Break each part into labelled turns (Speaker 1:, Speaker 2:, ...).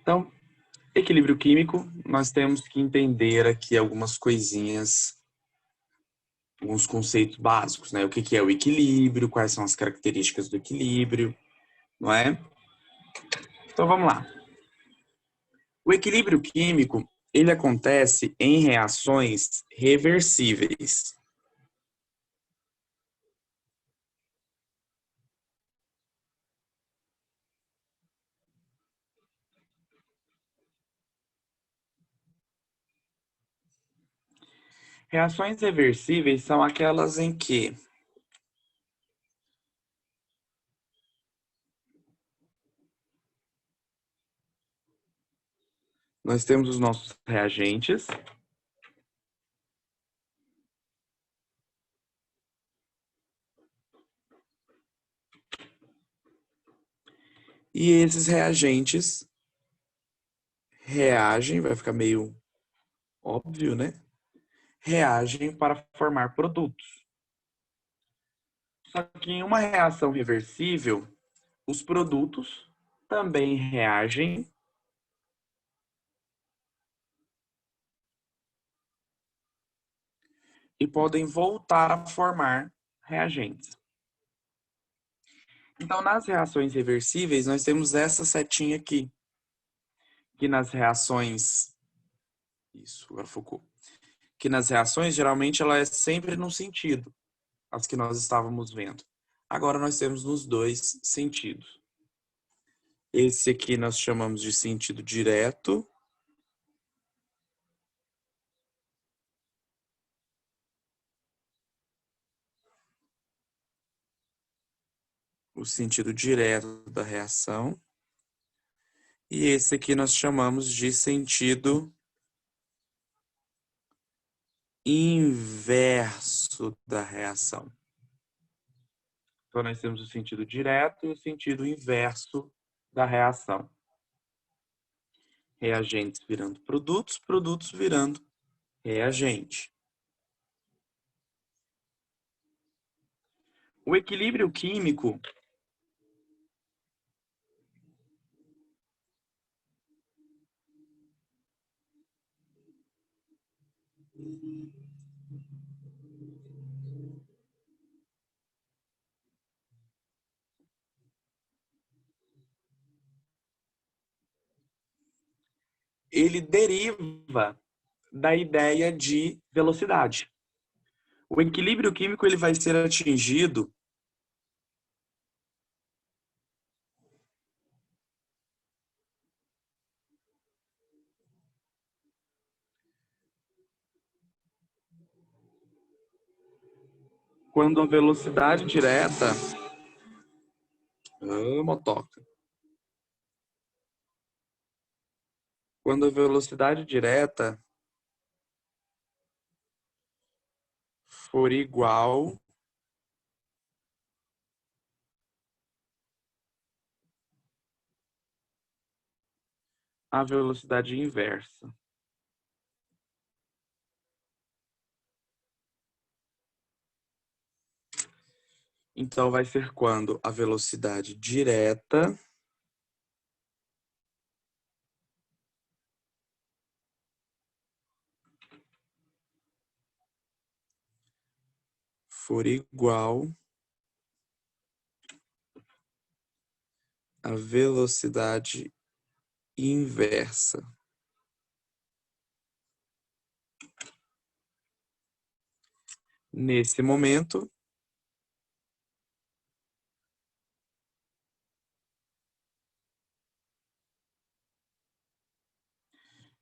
Speaker 1: Então, equilíbrio químico, nós temos que entender aqui algumas coisinhas, alguns conceitos básicos, né? O que é o equilíbrio, quais são as características do equilíbrio, não é? Então, vamos lá. O equilíbrio químico, ele acontece em reações reversíveis. Reações reversíveis são aquelas em que nós temos os nossos reagentes e esses reagentes reagem, vai ficar meio óbvio, né? Reagem para formar produtos. Só que em uma reação reversível, os produtos também reagem e podem voltar a formar reagentes. Então, nas reações reversíveis, nós temos essa setinha aqui, que nas reações... Isso, agora focou. Que nas reações, geralmente, ela é sempre num sentido, as que nós estávamos vendo. Agora, nós temos nos dois sentidos. Esse aqui nós chamamos de sentido direto. O sentido direto da reação. E esse aqui nós chamamos de sentido inverso da reação. Então, nós temos o sentido direto e o sentido inverso da reação. Reagentes virando produtos, produtos virando reagente. O equilíbrio químico ele deriva da ideia de velocidade. O equilíbrio químico ele vai ser atingido quando a velocidade direta... motoca. Quando a velocidade direta for igual à velocidade inversa. Então, vai ser quando a velocidade direta for igual à velocidade inversa. Nesse momento,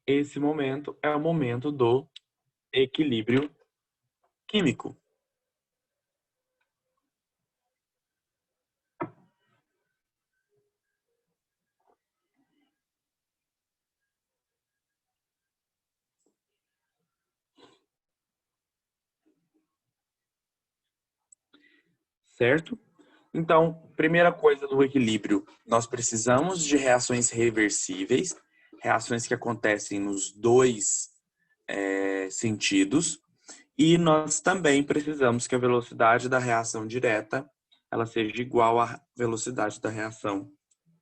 Speaker 1: esse momento é o momento do equilíbrio químico. Certo? Então, primeira coisa do equilíbrio, nós precisamos de reações reversíveis, reações que acontecem nos dois sentidos, e nós também precisamos que a velocidade da reação direta ela seja igual à velocidade da reação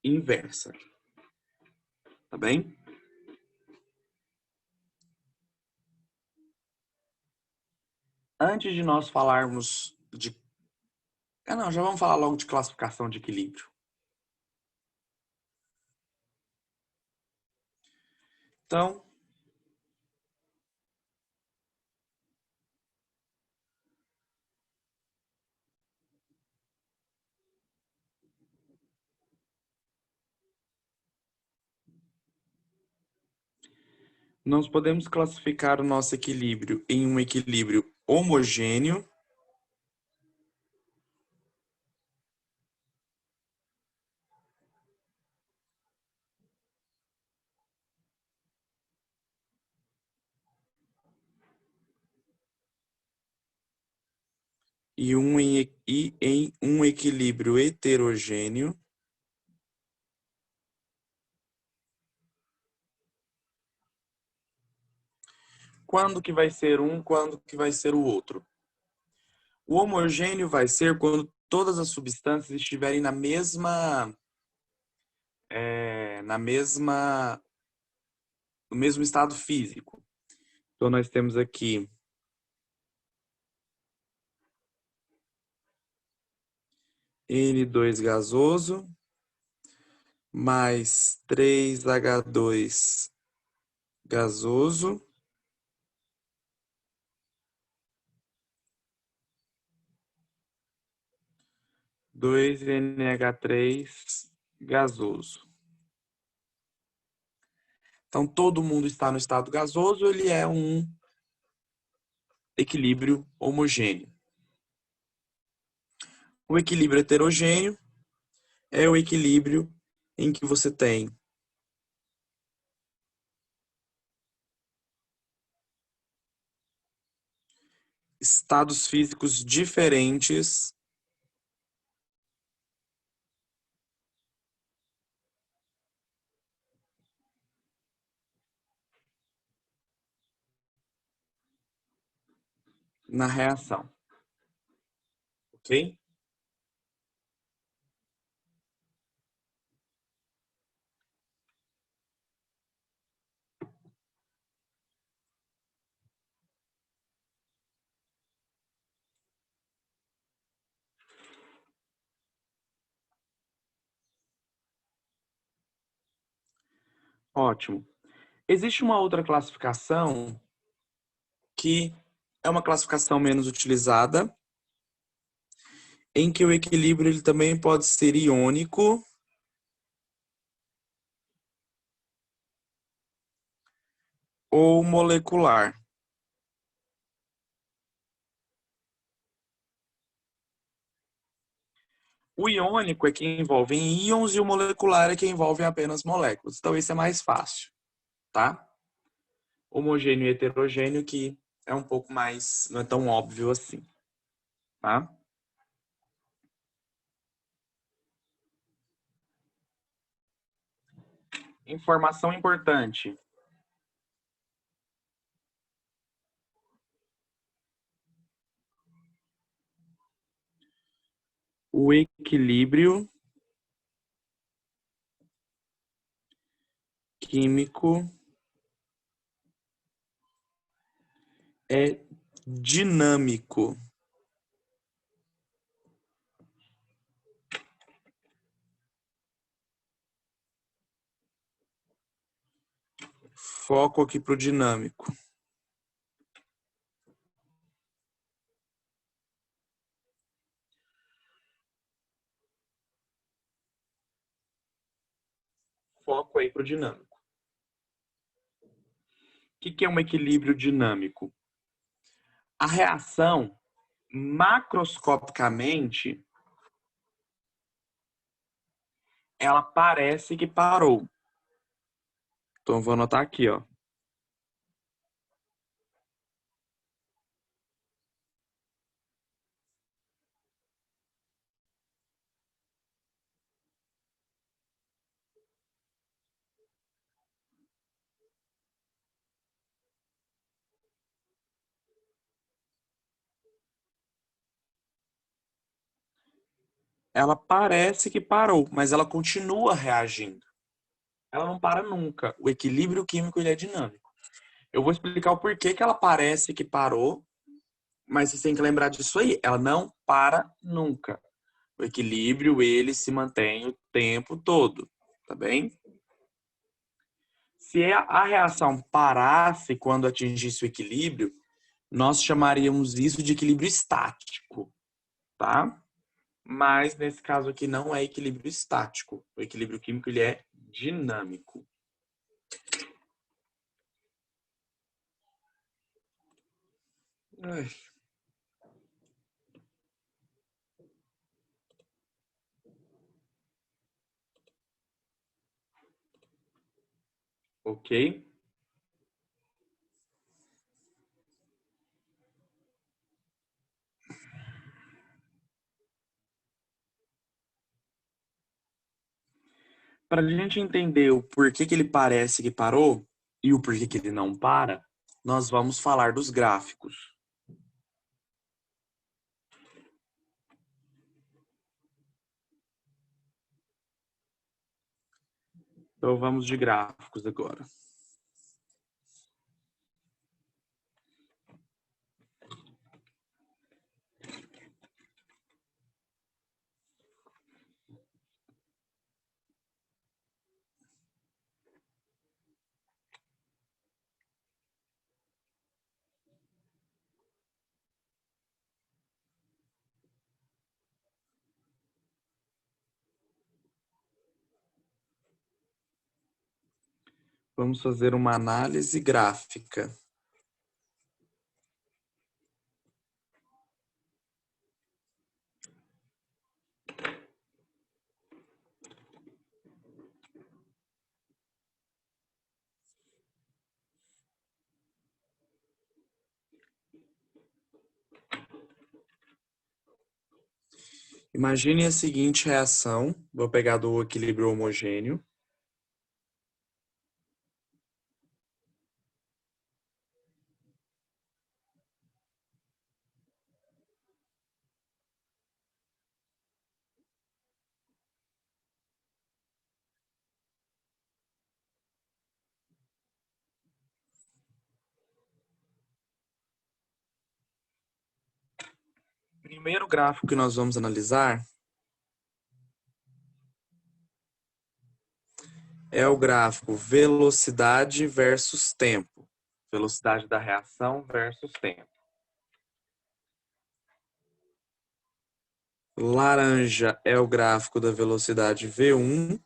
Speaker 1: inversa. Tá bem? Antes de nós falarmos de... não, já vamos falar logo de classificação de equilíbrio. Então, nós podemos classificar o nosso equilíbrio em um equilíbrio homogêneo e em um equilíbrio heterogêneo. Quando que vai ser um, quando que vai ser o outro? O homogêneo vai ser quando todas as substâncias estiverem no mesmo estado físico. Então nós temos aqui N2 gasoso mais 3H2 gasoso dois NH3 gasoso. Então, todo mundo está no estado gasoso, ele é um equilíbrio homogêneo. O equilíbrio heterogêneo é o equilíbrio em que você tem estados físicos diferentes na reação. Ok? Ótimo. Existe uma outra classificação que é uma classificação menos utilizada, em que o equilíbrio ele também pode ser iônico ou molecular. O iônico é que envolve íons e o molecular é que envolve apenas moléculas. Então, esse é mais fácil, tá? Homogêneo e heterogêneo, que é um pouco mais, não é tão óbvio assim, tá? Informação importante. O equilíbrio químico é dinâmico. Foco aqui para o dinâmico. Foco aí para o dinâmico. O que é um equilíbrio dinâmico? A reação, macroscopicamente, ela parece que parou. Então, eu vou anotar aqui, ó. Ela parece que parou, mas ela continua reagindo. ela não para nunca. O equilíbrio químico ele é dinâmico. Eu vou explicar o porquê que ela parece que parou, mas você tem que lembrar disso aí. Ela não para nunca. O equilíbrio, ele se mantém o tempo todo, tá bem? Se a reação parasse quando atingisse o equilíbrio, nós chamaríamos isso de equilíbrio estático, tá? Mas nesse caso aqui não é equilíbrio estático. O equilíbrio químico ele é dinâmico. Ai. Ok? Para a gente entender o porquê que ele parece que parou e o porquê que ele não para, nós vamos falar dos gráficos. Então vamos de gráficos agora. Vamos fazer uma análise gráfica. Imagine a seguinte reação. Vou pegar do equilíbrio homogêneo. O primeiro gráfico que nós vamos analisar é o gráfico velocidade versus tempo. Velocidade da reação versus tempo. Laranja é o gráfico da velocidade V1,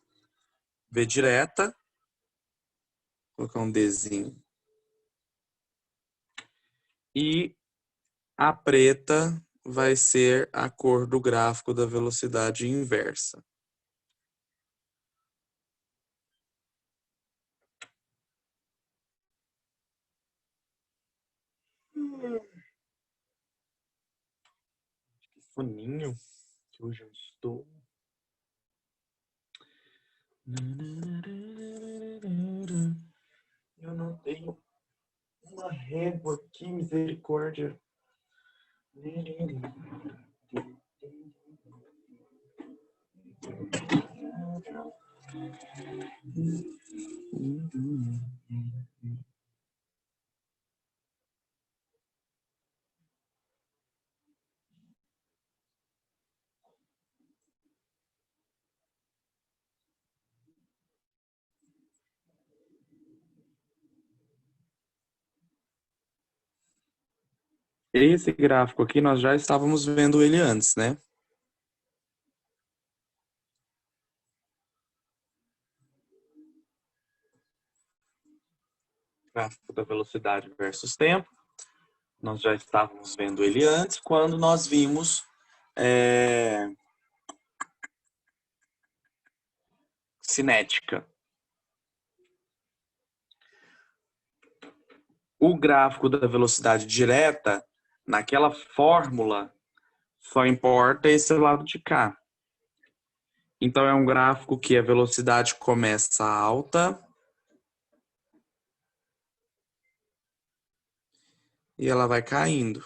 Speaker 1: V direta. Vou colocar um Dzinho. E a preta vai ser a cor do gráfico da velocidade inversa. Que soninho que hoje eu estou. Eu não tenho uma régua aqui, misericórdia. Esse gráfico aqui, nós já estávamos vendo ele antes, né? Gráfico da velocidade versus tempo. Nós já estávamos vendo ele antes, quando nós vimos cinética. O gráfico da velocidade direta, naquela fórmula, só importa esse lado de cá. Então, é um gráfico que a velocidade começa alta e ela vai caindo.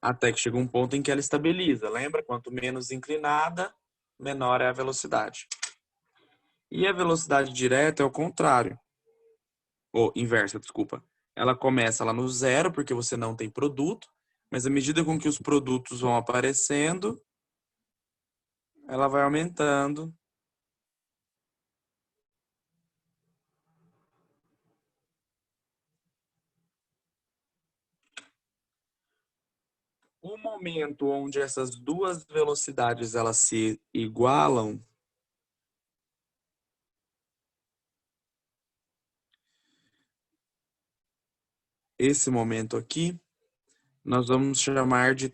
Speaker 1: Até que chega um ponto em que ela estabiliza. Lembra? Quanto menos inclinada, menor é a velocidade. E a velocidade direta é o contrário. Ou inversa, desculpa. Ela começa lá no zero, porque você não tem produto, mas à medida com que os produtos vão aparecendo, ela vai aumentando. O momento onde essas duas velocidades elas se igualam, esse momento aqui, nós vamos chamar de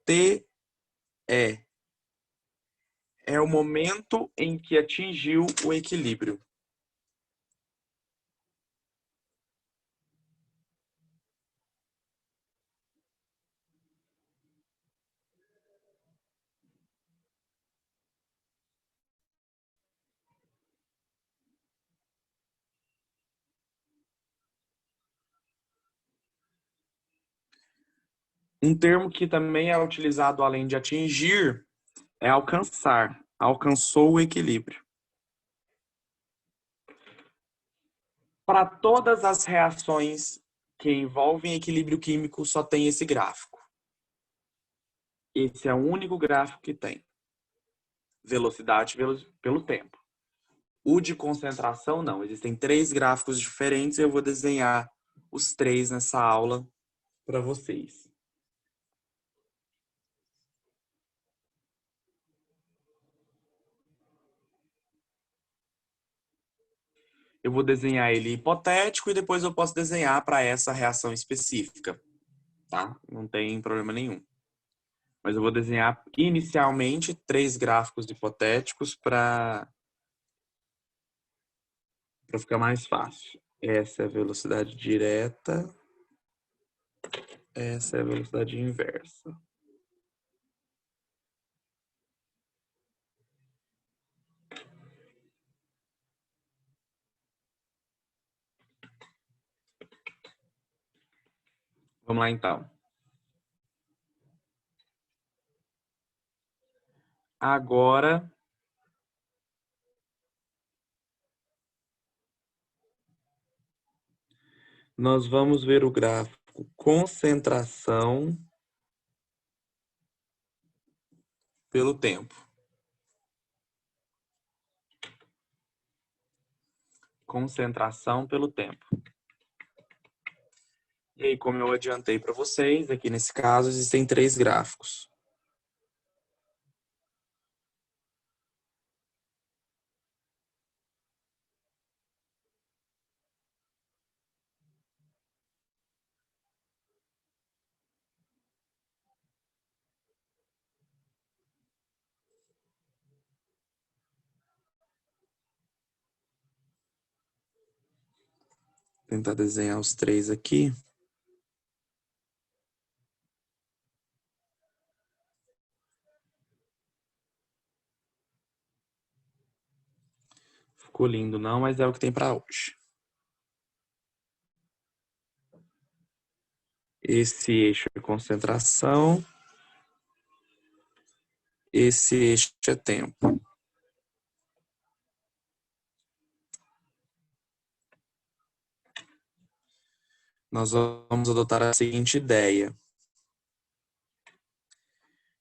Speaker 1: TE. É o momento em que atingiu o equilíbrio. Um termo que também é utilizado além de atingir é alcançar. Alcançou o equilíbrio. Para todas as reações que envolvem equilíbrio químico, só tem esse gráfico. Esse é o único gráfico que tem. Velocidade pelo tempo. O de concentração, não. Existem 3 gráficos diferentes e eu vou desenhar os 3 nessa aula para vocês. Eu vou desenhar ele hipotético e depois eu posso desenhar para essa reação específica, tá? Não tem problema nenhum. Mas eu vou desenhar inicialmente 3 gráficos hipotéticos para ficar mais fácil. Essa é a velocidade direta, essa é a velocidade inversa. Vamos lá então. Agora nós vamos ver o gráfico concentração pelo tempo. Concentração pelo tempo. E aí, como eu adiantei para vocês, aqui nesse caso existem 3 gráficos. Vou tentar desenhar os 3 aqui. Ficou lindo não, mas é o que tem para hoje. Esse eixo é concentração, esse eixo é tempo. Nós vamos adotar a seguinte ideia.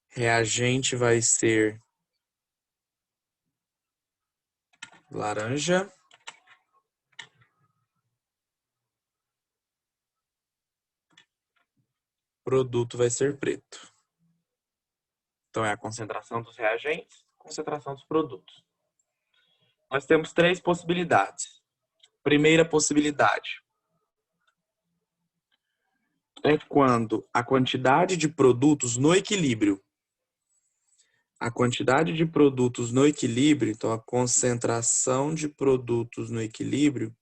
Speaker 1: Reagente vai ser laranja. Produto vai ser preto. Então, é a concentração dos reagentes, concentração dos produtos. Nós temos 3 possibilidades. Primeira possibilidade é quando a quantidade de produtos no equilíbrio. A quantidade de produtos no equilíbrio, então a concentração de produtos no equilíbrio,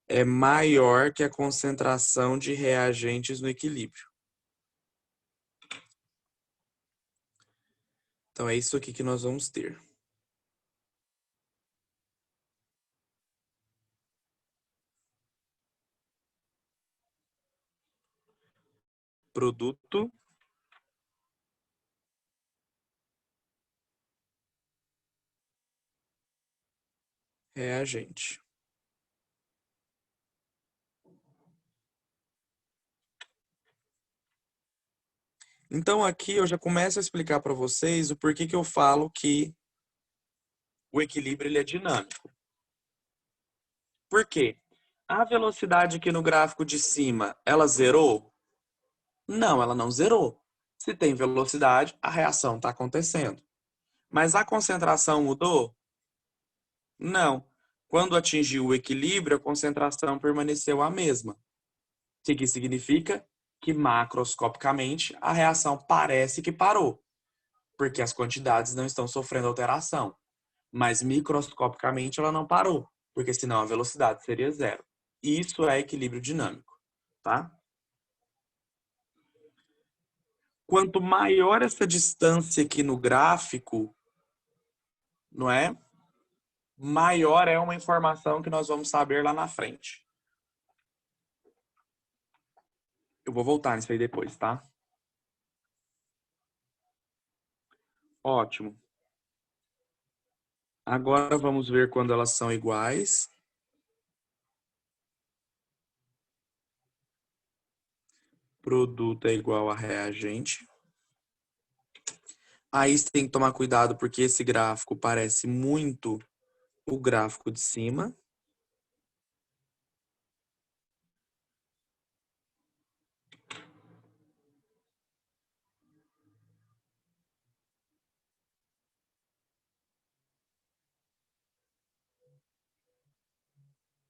Speaker 1: é maior que a concentração de reagentes no equilíbrio. Então é isso aqui que nós vamos ter. Produto reagente. Então aqui eu já começo a explicar para vocês o porquê que eu falo que o equilíbrio ele é dinâmico. Por quê? A velocidade aqui no gráfico de cima, ela zerou? Não, ela não zerou. Se tem velocidade, a reação está acontecendo. Mas a concentração mudou? Não. Quando atingiu o equilíbrio, a concentração permaneceu a mesma. O que significa? Que macroscopicamente a reação parece que parou, porque as quantidades não estão sofrendo alteração. Mas microscopicamente ela não parou, porque senão a velocidade seria zero. Isso é equilíbrio dinâmico, tá? Quanto maior essa distância aqui no gráfico, não é? Maior é uma informação que nós vamos saber lá na frente. Eu vou voltar nisso aí depois, tá? Ótimo. Agora vamos ver quando elas são iguais. Produto é igual a reagente. Aí você tem que tomar cuidado porque esse gráfico parece muito o gráfico de cima.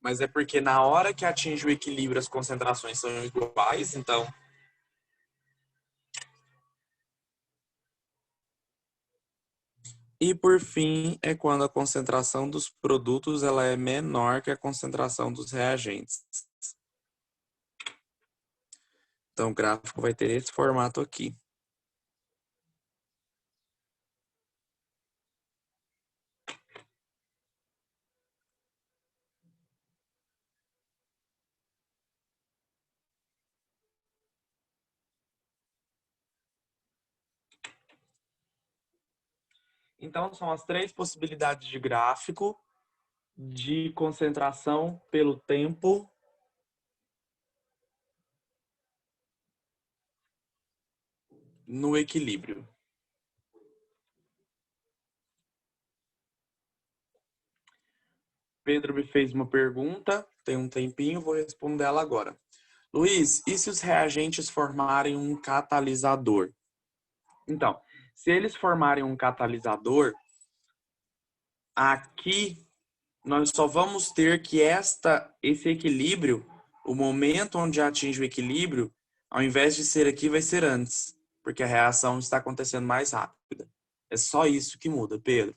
Speaker 1: Mas é porque na hora que atinge o equilíbrio as concentrações são iguais, então... E por fim, é quando a concentração dos produtos ela é menor que a concentração dos reagentes. Então o gráfico vai ter esse formato aqui. Então são as três possibilidades de gráfico de concentração pelo tempo no equilíbrio. Pedro me fez uma pergunta, tem um tempinho, vou responder ela agora. Luiz, e se os reagentes formarem um catalisador? Então, se eles formarem um catalisador, aqui nós só vamos ter que esse equilíbrio, o momento onde atinge o equilíbrio, ao invés de ser aqui, vai ser antes, porque a reação está acontecendo mais rápida. É só isso que muda, Pedro,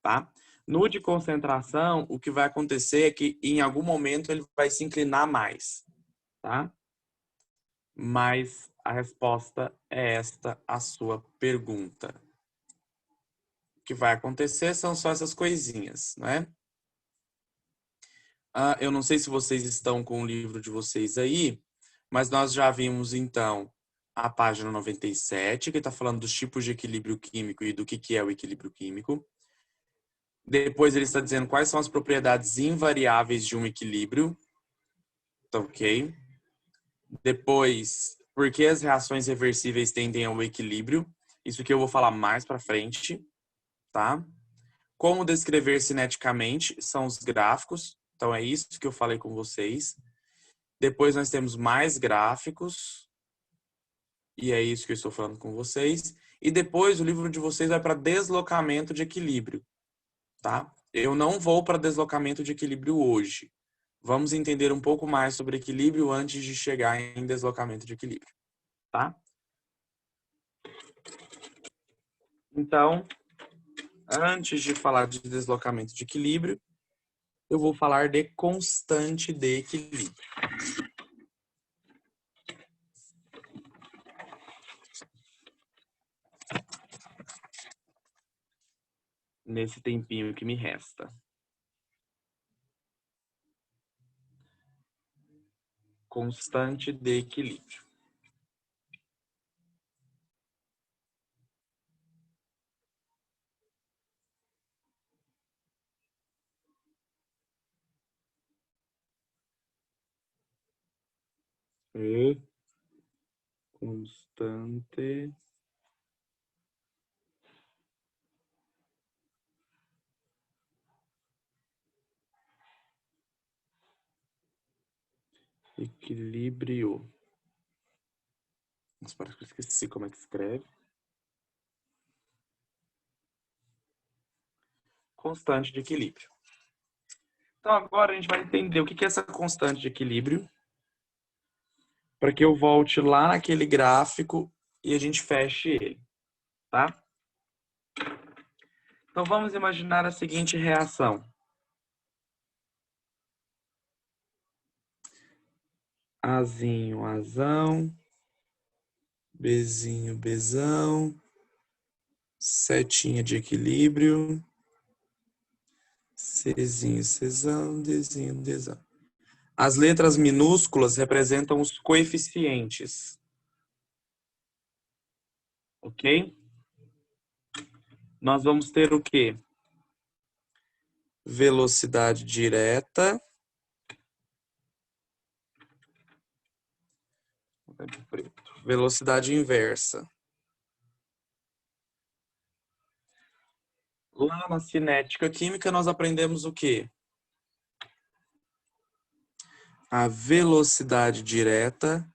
Speaker 1: tá? No de concentração, o que vai acontecer é que em algum momento ele vai se inclinar mais, tá? Mas a resposta é esta a sua pergunta. O que vai acontecer são só essas coisinhas, né? Eu não sei se vocês estão com o livro de vocês aí, mas nós já vimos então a página 97, que está falando dos tipos de equilíbrio químico e do que é o equilíbrio químico. Depois ele está dizendo quais são as propriedades invariáveis de um equilíbrio. Tá ok? Depois, por que as reações reversíveis tendem ao equilíbrio? Isso que eu vou falar mais para frente, tá? Como descrever cineticamente são os gráficos. Então é isso que eu falei com vocês. Depois nós temos mais gráficos. E é isso que eu estou falando com vocês. E depois o livro de vocês vai para deslocamento de equilíbrio, tá? Eu não vou para deslocamento de equilíbrio hoje. Vamos entender um pouco mais sobre equilíbrio antes de chegar em deslocamento de equilíbrio, tá? Então, antes de falar de deslocamento de equilíbrio, eu vou falar de constante de equilíbrio. Nesse tempinho que me resta. Constante de equilíbrio. E constante equilíbrio. Mas parece que eu esqueci como é que escreve. Constante de equilíbrio. Então agora a gente vai entender o que é essa constante de equilíbrio, para que eu volte lá naquele gráfico e a gente feche ele, tá? Então vamos imaginar a seguinte reação. Azinho, azão, Bzinho, Bzão, setinha de equilíbrio, Czinho, Czão, Dzinho, Dzão. As letras minúsculas representam os coeficientes, ok? Nós vamos ter o quê? Velocidade direta. Velocidade inversa. Lá na cinética química nós aprendemos o quê? A velocidade direta,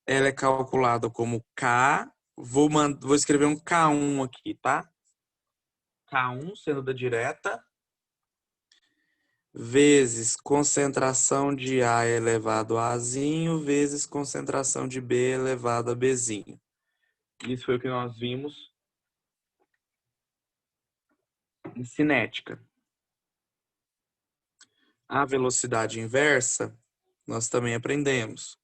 Speaker 1: ela é calculada como K. Vou escrever um K1 aqui, tá? K1 sendo da direta, vezes concentração de A elevado a Azinho, vezes concentração de B elevado a Bzinho. Isso foi o que nós vimos em cinética. A velocidade inversa, nós também aprendemos.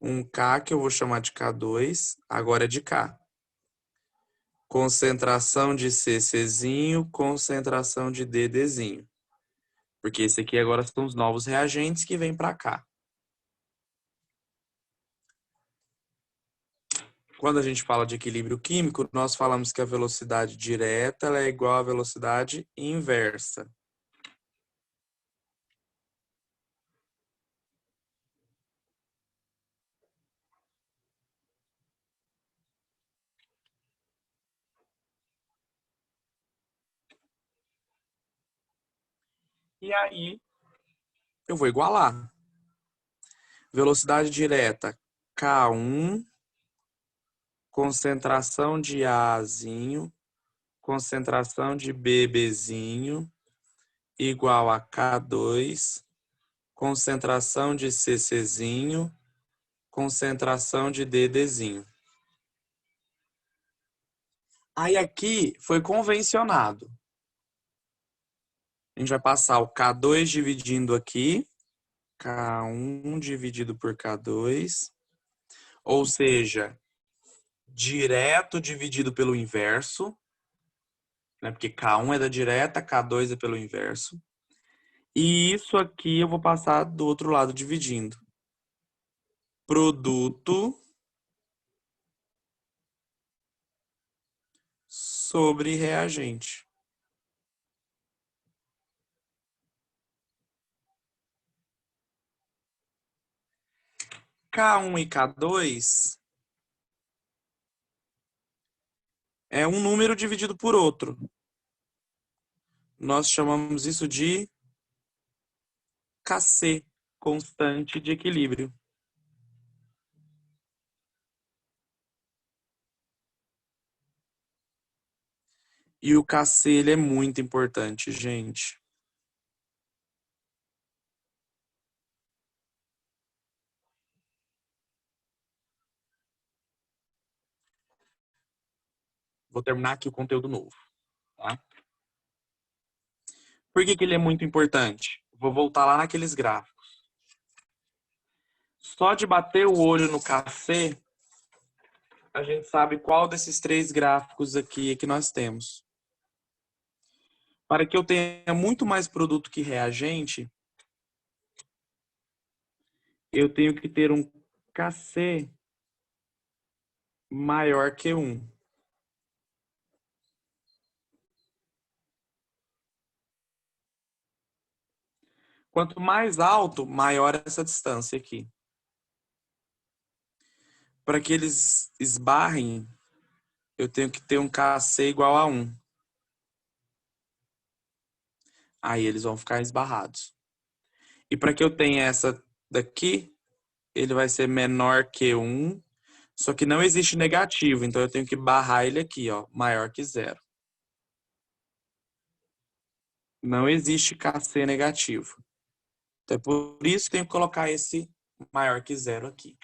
Speaker 1: Um K que eu vou chamar de K2, agora é de K. Concentração de C, Czinho, concentração de D, Dzinho. Porque esse aqui agora são os novos reagentes que vêm para cá. Quando a gente fala de equilíbrio químico, nós falamos que a velocidade direta ela é igual à velocidade inversa. E aí, eu vou igualar. Velocidade direta, K1, concentração de Azinho, concentração de BBzinho, igual a K2, concentração de CCzinho, concentração de DDzinho. Aí aqui foi convencionado. A gente vai passar o K2 dividindo aqui, K1 dividido por K2, ou seja, direto dividido pelo inverso, né? Porque K1 é da direta, K2 é pelo inverso. E isso aqui eu vou passar do outro lado dividindo. Produto sobre reagente. K1 e K2 é um número dividido por outro. Nós chamamos isso de Kc, constante de equilíbrio. E o Kc ele é muito importante, gente. Vou terminar aqui o conteúdo novo, tá? Por que ele é muito importante? Vou voltar lá naqueles gráficos. Só de bater o olho no Kc, a gente sabe qual desses três gráficos aqui é que nós temos. Para que eu tenha muito mais produto que reagente, eu tenho que ter um Kc maior que 1. Quanto mais alto, maior essa distância aqui. para que eles esbarrem, eu tenho que ter um KC igual a 1. Aí eles vão ficar esbarrados. E para que eu tenha essa daqui, ele vai ser menor que 1, só que não existe negativo, então eu tenho que barrar ele aqui, ó, maior que 0. Não existe KC negativo. Então é por isso que tenho que colocar esse maior que 0 aqui.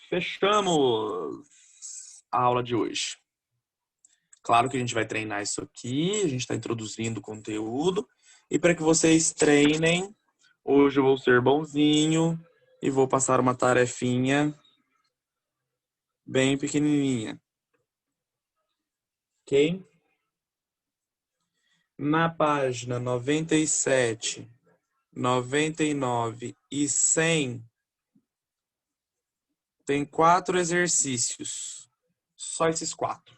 Speaker 1: Fechamos a aula de hoje. Claro que a gente vai treinar isso aqui, a gente está introduzindo o conteúdo. E para que vocês treinem, hoje eu vou ser bonzinho e vou passar uma tarefinha bem pequenininha. Ok? Na página 97, 99 e 100, tem 4 exercícios. Só esses 4.